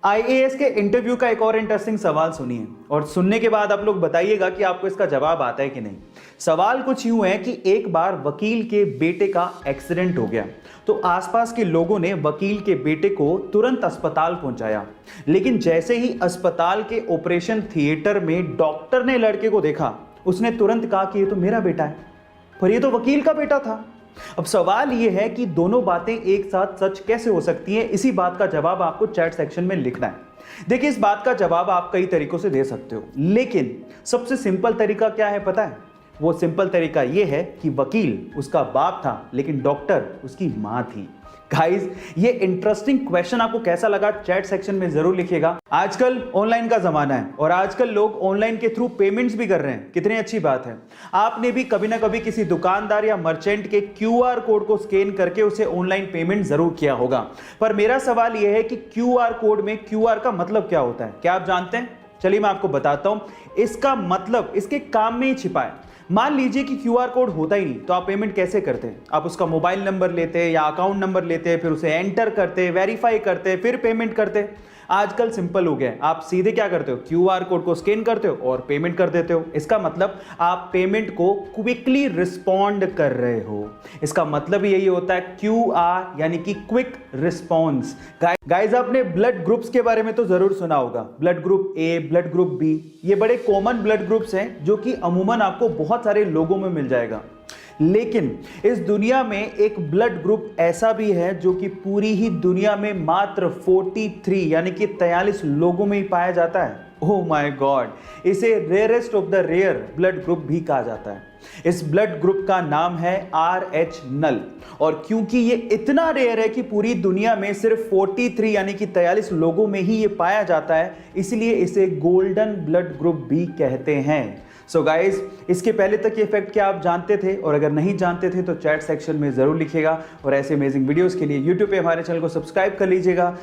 IAS के interview का एक और इंटरेस्टिंग सवाल सुनिए और सुनने के बाद आप लोग बताइएगा कि आपको इसका जवाब आता है कि नहीं। सवाल कुछ यूं है कि एक बार वकील के बेटे का एक्सीडेंट हो गया तो आसपास के लोगों ने वकील के बेटे को तुरंत अस्पताल पहुंचाया, लेकिन जैसे ही अस्पताल के ऑपरेशन थिएटर में डॉक्टर ने लड़के को देखा, उसने तुरंत कहा कि ये तो मेरा बेटा है, पर ये तो वकील का बेटा था। अब सवाल यह है कि दोनों बातें एक साथ सच कैसे हो सकती हैं। इसी बात का जवाब आपको चैट सेक्शन में लिखना है। देखिए, इस बात का जवाब आप कई तरीकों से दे सकते हो, लेकिन सबसे सिंपल तरीका क्या है पता है? वो सिंपल तरीका यह है कि वकील उसका बाप था लेकिन डॉक्टर उसकी मां थी। गाइस, ये इंटरेस्टिंग क्वेश्चन आपको कैसा लगा चैट सेक्शन में जरूर लिखिएगा। आजकल ऑनलाइन का जमाना है और आजकल लोग ऑनलाइन के थ्रू पेमेंट्स भी कर रहे हैं। कितनी अच्छी बात है। आपने भी कभी ना कभी किसी दुकानदार या मर्चेंट के क्यूआर कोड को स्कैन करके उसे ऑनलाइन पेमेंट जरूर किया होगा। पर मेरा सवाल यह है कि क्यूआर कोड में क्यूआर का मतलब क्या होता है? क्या आप जानते हैं? चलिए मैं आपको बताता हूं। इसका मतलब इसके काम में ही छिपा है। मान लीजिए कि क्यूआर कोड होता ही नहीं तो आप पेमेंट कैसे करते हैं? आप उसका मोबाइल नंबर लेते हैं या अकाउंट नंबर लेते हैं, फिर उसे एंटर करते हैं, वेरीफाई करते हैं, फिर पेमेंट करते हैं। आजकल सिंपल हो गया है, आप सीधे क्या करते हो? क्यूआर कोड को स्कैन करते हो और पेमेंट कर देते हो। इसका मतलब आप पेमेंट को क्विकली रिस्पॉन्ड कर रहे हो। इसका मतलब यही होता है क्यूआर यानी कि क्विक रिस्पॉन्स। गाइस, आपने ब्लड ग्रुप्स के बारे में तो जरूर सुना होगा। Blood group A, blood group B, ये बड़े कॉमन ब्लड ग्रुप्स हैं जो कि अमूमन आपको बहुत सारे लोगों में मिल जाएगा। लेकिन इस दुनिया में एक ब्लड ग्रुप ऐसा भी है जो कि पूरी ही दुनिया में मात्र 43 यानी कि 43 लोगों में ही पाया जाता है। ओह माय गॉड, इसे rarest of the rare blood group भी कहा जाता है। इस ब्लड ग्रुप का नाम है RH नल। और क्योंकि ये इतना रेयर है कि पूरी दुनिया में सिर्फ 43 यानी कि 43 लोगों में ही ये पाया जाता है, इसलिए इसे गोल्डन ब्लड ग्रुप भी कहते हैं। सो गाइज, इसके पहले तक ये फैक्ट क्या आप जानते थे? और अगर नहीं जानते थे तो चैट सेक्शन में जरूर लिखिएगा। और ऐसे अमेजिंग वीडियोस के लिए यूट्यूब पे हमारे चैनल को सब्सक्राइब कर लीजिएगा।